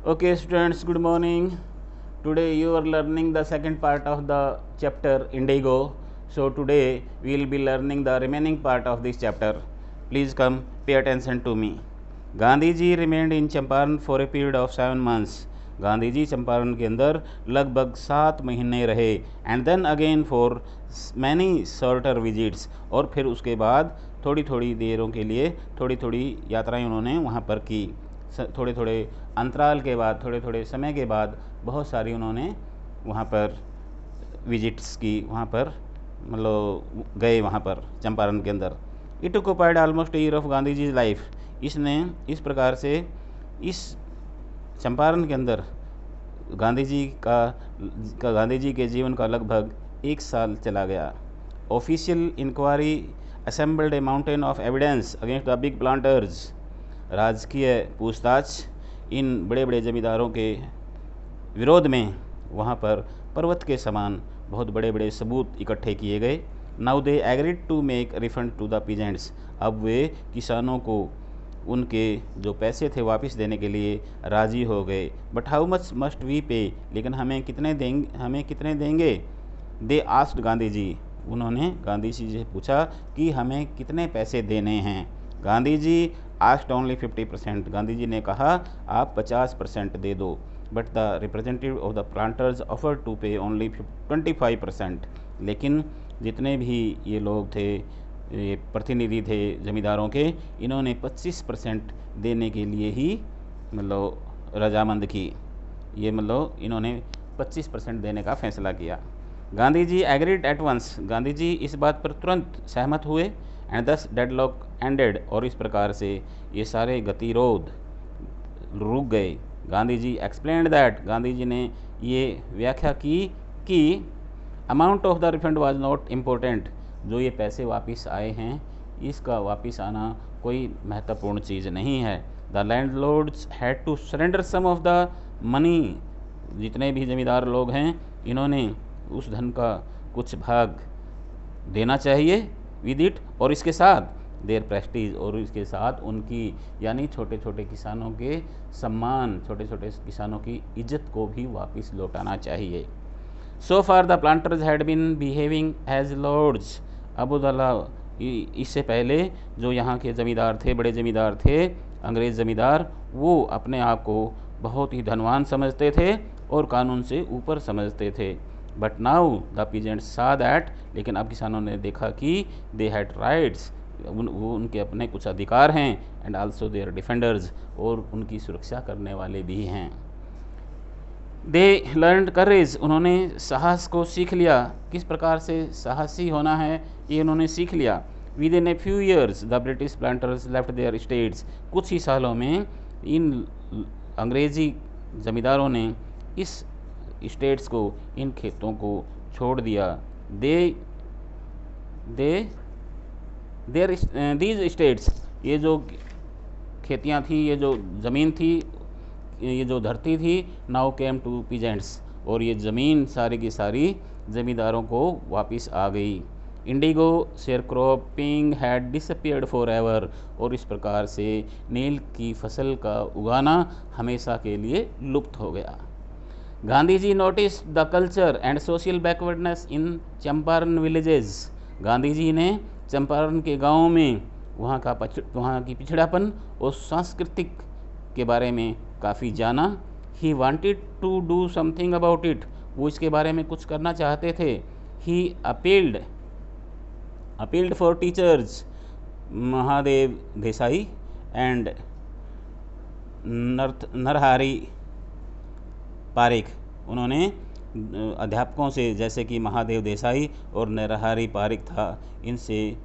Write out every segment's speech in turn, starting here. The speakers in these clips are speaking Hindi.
Okay, students, good morning. Today you are learning the second part of the chapter Indigo. So, today we will be learning the remaining part of this chapter. Please come, pay attention to me. Gandhi ji remained in Champaran for a period of 7 months. Gandhi ji Champaran के अंदर लगभग 7 महीने रहे and then again for many shorter visits, और फिर उसके बाद थोड़ी थोड़ी देरों के लिए थोड़ी थोड़ी यात्राएं उन्होंने वहाँ पर की। थोड़े थोड़े अंतराल के बाद, थोड़े थोड़े समय के बाद बहुत सारी उन्होंने वहाँ पर विजिट्स की, वहाँ पर मतलब गए वहाँ पर चंपारण के अंदर। It occupied almost year of Gandhi ji life. इसने इस प्रकार से इस चंपारण के अंदर गांधी जी गांधी जी के जीवन का लगभग 1 साल चला गया। Official inquiry assembled a mountain of evidence against the big planters. राजकीय पूछताछ इन बड़े बड़े जमींदारों के विरोध में वहाँ पर पर्वत के समान बहुत बड़े बड़े सबूत इकट्ठे किए गए। Now they agreed to make refund to the peasants. अब वे किसानों को उनके जो पैसे थे वापस देने के लिए राज़ी हो गए। But how much must we pay, लेकिन हमें कितने देंगे। They asked Gandhi ji. उन्होंने गांधी जी से पूछा कि हमें कितने पैसे देने हैं। Gandhi ji asked only 50%। गांधी जी ने कहा आप 50% दे दो। But the representative of the planters offer to pay only 25%। लेकिन जितने भी ये लोग थे, ये प्रतिनिधि थे ज़मींदारों के, इन्होंने 25% देने के लिए ही मतलब रजामंद की। ये मतलब इन्होंने 25% देने का फैसला किया। Gandhi ji agreed eight once. Gandhi ji इस बात पर तुरंत सहमत हुए। एंड दस डेडलॉक एंडेड। और इस प्रकार से ये सारे गतिरोध रुक गए। Gandhi ji explained that. गांधी जी ने ये व्याख्या की कि amount of the refund was not important. जो ये पैसे वापस आए हैं इसका वापस आना कोई महत्वपूर्ण चीज़ नहीं है। The landlords had to surrender some of the money. जितने भी ज़मींदार लोग हैं इन्होंने उस धन का कुछ भाग देना चाहिए विद इट, और इसके साथ देयर प्रेस्टीज, और इसके साथ उनकी यानी छोटे छोटे किसानों के सम्मान, छोटे छोटे किसानों की इज्जत को भी वापस लौटाना चाहिए। So far the planters had been behaving as lords. Abdullah, इससे पहले जो यहाँ के ज़मींदार थे, बड़े ज़मींदार थे, अंग्रेज़ ज़मींदार, वो अपने आप को बहुत ही धनवान समझते थे और कानून से ऊपर समझते थे। बट नाउ द पीजेंट्स सा दैट। लेकिन अब किसानों ने देखा कि दे हैड राइट्स, वो उनके अपने कुछ अधिकार हैं, एंड आल्सो देयर डिफेंडर्स, और उनकी सुरक्षा करने वाले भी हैं। दे लर्नड करेज। उन्होंने साहस को सीख लिया। किस प्रकार से साहसी होना है ये उन्होंने सीख लिया। Within a few years the British planters left their states. कुछ ही सालों में इन अंग्रेज़ी ज़मींदारों ने इस स्टेट्स को, इन खेतों को छोड़ दिया। दे दीज स्टेट्स, ये जो खेतियाँ थी, ये जो ज़मीन थी, ये जो धरती थी, नाउ केम टू पीजेंट्स। और ये ज़मीन सारी की सारी ज़मींदारों को वापस आ गई। Indigo sharecropping had disappeared for ever. और इस प्रकार से नील की फसल का उगाना हमेशा के लिए लुप्त हो गया। Gandhi ji notice the culture and social backwardness in Champaran villages. Gandhi ji ने चंपारण के गाँवों में वहाँ की पिछड़ापन और सांस्कृतिक के बारे में काफ़ी जाना। He wanted to do something about it. वो इसके बारे में कुछ करना चाहते थे। He appealed for teachers Mahadev Desai and Narhari Parikh. उन्होंने अध्यापकों से, जैसे कि महादेव देसाई और नरहरि पारिक था, इनसे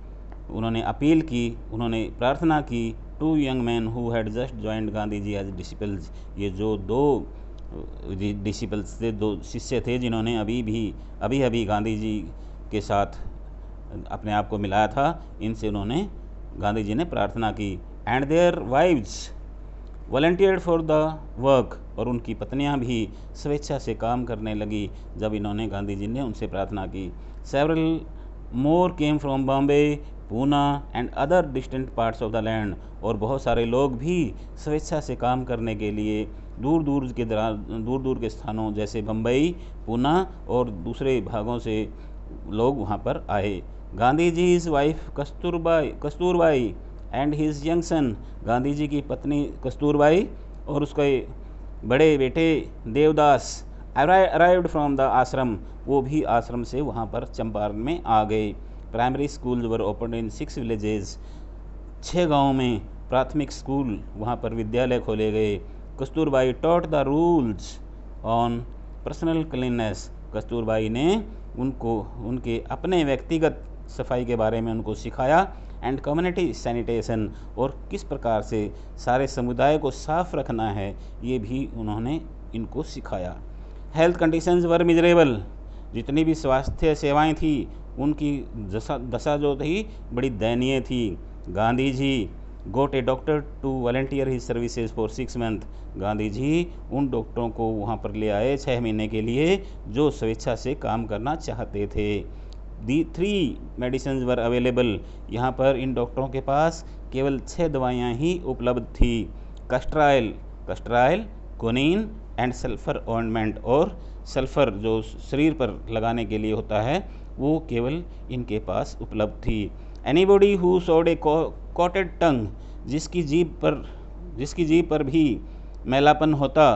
उन्होंने अपील की, उन्होंने प्रार्थना की। Two young men who had just joined Gandhi ji as disciples. ये जो दो डिसिपल्स थे, दो शिष्य थे, जिन्होंने अभी गांधी जी के साथ अपने आप को मिलाया था, इनसे उन्होंने, गांधी जी ने प्रार्थना की। And their wives volunteered for the work. और उनकी पत्नियां भी स्वेच्छा से काम करने लगी जब इन्होंने, गांधी जी ने उनसे प्रार्थना की। Several more came from Bombay, Poona and other distant parts of the land. और बहुत सारे लोग भी स्वेच्छा से काम करने के लिए दूर दूर के स्थानों जैसे बम्बई, पूना और दूसरे भागों से लोग वहाँ पर आए। Gandhi ji his wife Kasturbai and his young son, Gandhi ji की पत्नी कस्तूरबाई और उसके बड़े बेटे देवदास अराइव्ड फ्रॉम द आश्रम, वो भी आश्रम से वहाँ पर चंपारण में आ गए। Primary school were open in 6 villages, 6 गाँव में प्राथमिक स्कूल वहाँ पर विद्यालय खोले गए। Kasturbai taught the rules on personal cleanliness, Kasturbai ने उनको उनके अपने व्यक्तिगत सफाई के बारे में उनको सिखाया एंड कम्युनिटी सैनिटेशन, और किस प्रकार से सारे समुदाय को साफ रखना है ये भी उन्होंने इनको सिखाया। हेल्थ कंडीशंस वर मिजरेबल, जितनी भी स्वास्थ्य सेवाएं थी उनकी दशा जो थी बड़ी दयनीय थी। Gandhi ji got a doctor to volunteer his services for 6 month, Gandhi ji उन डॉक्टरों को वहाँ पर ले आए 6 महीने के लिए जो स्वेच्छा से काम करना चाहते थे। दी 3 मेडिसिन वर अवेलेबल, यहाँ पर इन डॉक्टरों के पास केवल 6 दवाइयाँ ही उपलब्ध थी। कस्ट्राइल, कोनीन एंड सल्फर ऑइंटमेंट, और सल्फर जो शरीर पर लगाने के लिए होता है वो केवल इनके पास उपलब्ध थी। Anybody who showed a coated tongue, जिसकी जीभ पर भी मैलापन होता,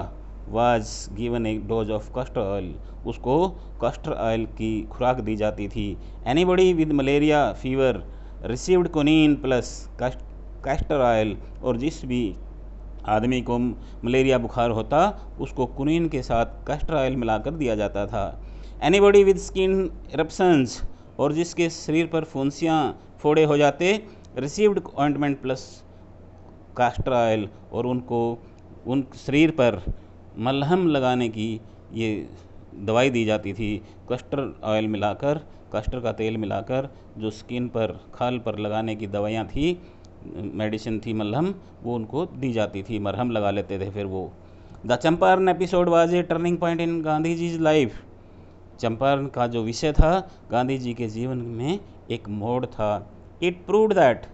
was given a dose of castor oil, उसको कस्टर ऑयल की खुराक दी जाती थी। Anybody with malaria fever received quinine plus castor oil, और जिस भी आदमी को मलेरिया बुखार होता उसको कुनीन के साथ कैस्टर ऑयल मिलाकर दिया जाता था। एनीबॉडी विद स्किन इरप्शंस, और जिसके शरीर पर फुंसियाँ फोड़े हो जाते, received ointment plus castor oil, और उनको उन शरीर पर मलहम लगाने की ये दवाई दी जाती थी। कैस्टर ऑयल मिलाकर, कैस्टर का तेल मिलाकर जो स्किन पर खाल पर लगाने की दवाइयाँ थी, मेडिसिन थी, मलहम, वो उनको दी जाती थी, मरहम लगा लेते थे फिर वो। The Champaran episode was a turning point in Gandhi ji life, Champaran का जो विषय था गांधी जी के जीवन में एक मोड़ था। इट प्रूव्ड दैट,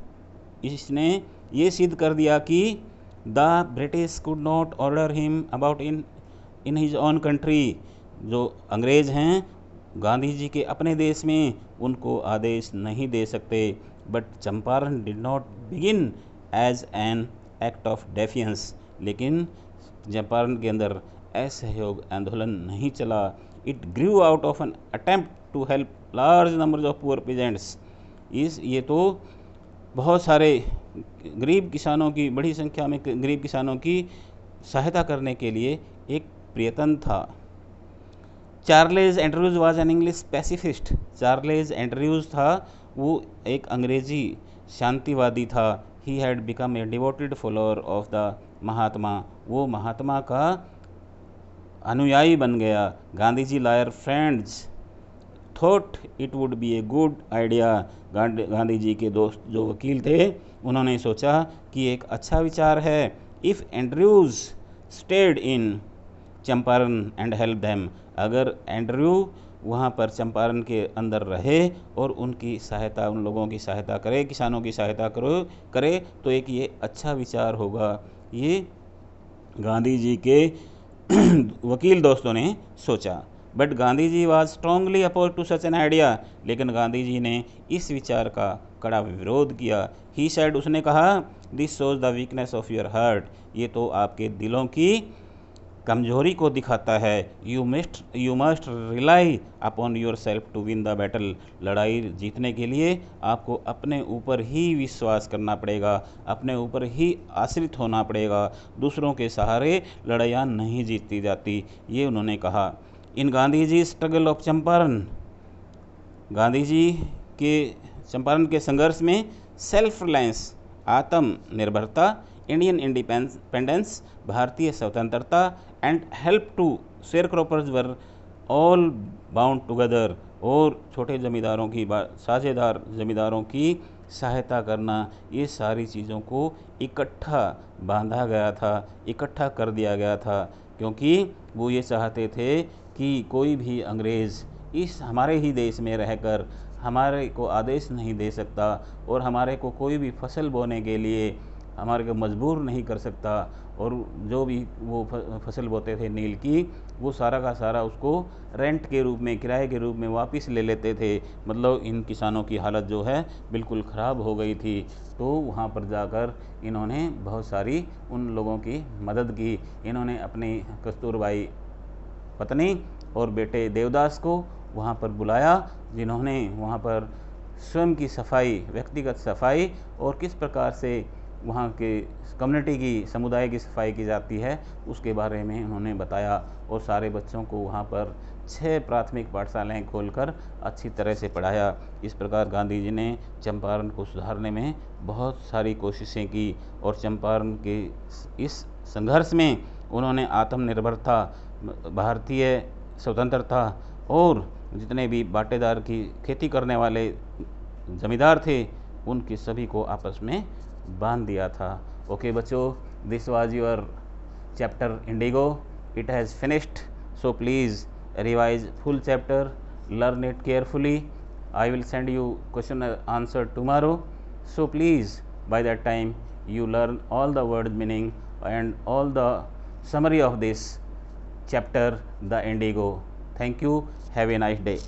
इसने ये सिद्ध कर दिया कि the British could not order him about in his own country, जो अंग्रेज़ हैं गांधी जी के अपने देश में उनको आदेश नहीं दे सकते। But Champaran did not begin as an act of defiance, लेकिन चंपारण के अंदर असहयोग आंदोलन नहीं चला। It grew out of an attempt to help large number of poor peasants, ये तो बहुत सारे गरीब किसानों की, बड़ी संख्या में गरीब किसानों की सहायता करने के लिए एक प्रयत्न था। Charles Andrews was an English pacifist, Charles Andrews था वो एक अंग्रेजी शांतिवादी था। He had become a devoted follower of the Mahatma, वो महात्मा का अनुयायी बन गया। Gandhi ji lawyer friends thought it would be a good idea, Gandhi ji के दोस्त जो वकील थे उन्होंने सोचा कि एक अच्छा विचार है। If Andrews stayed in Champaran and help them, अगर एंड्रयू वहाँ पर चंपारण के अंदर रहे और उनकी सहायता, उन लोगों की सहायता करे, किसानों की सहायता करे तो एक ये अच्छा विचार होगा, ये गांधी जी के वकील दोस्तों ने सोचा। But Gandhi ji was strongly oppose to such an idea, लेकिन गांधी जी ने इस विचार का कड़ा विरोध किया। ही सेड, उसने कहा, this shows the weakness of your heart, ये तो आपके दिलों की कमजोरी को दिखाता है। You must rely upon yourself to win the battle, लड़ाई जीतने के लिए आपको अपने ऊपर ही विश्वास करना पड़ेगा, अपने ऊपर ही आश्रित होना पड़ेगा, दूसरों के सहारे लड़ाइयाँ नहीं जीती जाती, ये उन्होंने कहा। इन गांधी जी स्ट्रगल ऑफ चंपारण, गांधी जी के चंपारण के संघर्ष में सेल्फ रिलायंस, आत्मनिर्भरता, इंडियन इंडिपेंडेंस, भारतीय स्वतंत्रता and help to sharecroppers were all bound together, और छोटे जमींदारों की, साझेदार जमींदारों की सहायता करना, ये सारी चीज़ों को इकट्ठा बांधा गया था, इकट्ठा कर दिया गया था, क्योंकि वो ये चाहते थे कि कोई भी अंग्रेज़ इस हमारे ही देश में रहकर हमारे को आदेश नहीं दे सकता और हमारे को कोई भी फसल बोने के लिए हमारे को मजबूर नहीं कर सकता, और जो भी वो फसल बोते थे नील की, वो सारा का सारा उसको रेंट के रूप में, किराए के रूप में वापस ले लेते थे। मतलब इन किसानों की हालत जो है बिल्कुल ख़राब हो गई थी। तो वहाँ पर जाकर इन्होंने बहुत सारी उन लोगों की मदद की। इन्होंने अपनी कस्तूरबाई पत्नी और बेटे देवदास को वहाँ पर बुलाया, जिन्होंने वहाँ पर स्वयं की सफाई, व्यक्तिगत सफाई और किस प्रकार से वहाँ के कम्युनिटी की, समुदाय की सफाई की जाती है उसके बारे में उन्होंने बताया। और सारे बच्चों को वहाँ पर 6 प्राथमिक पाठशालाएँ खोलकर अच्छी तरह से पढ़ाया। इस प्रकार गांधी जी ने चंपारण को सुधारने में बहुत सारी कोशिशें की, और चंपारण के इस संघर्ष में उन्होंने आत्मनिर्भरता, भारतीय स्वतंत्रता और जितने भी बाटेदार की खेती करने वाले जमींदार थे उनके सभी को आपस में बांध दिया था। ओके बच्चों, this was your chapter Indigo, it has finished, so please revise full chapter, learn it carefully. I will send you question and answer tomorrow, so please by that time you learn all the word meaning and all the summary of this chapter, the indigo. Thank you, have a nice day.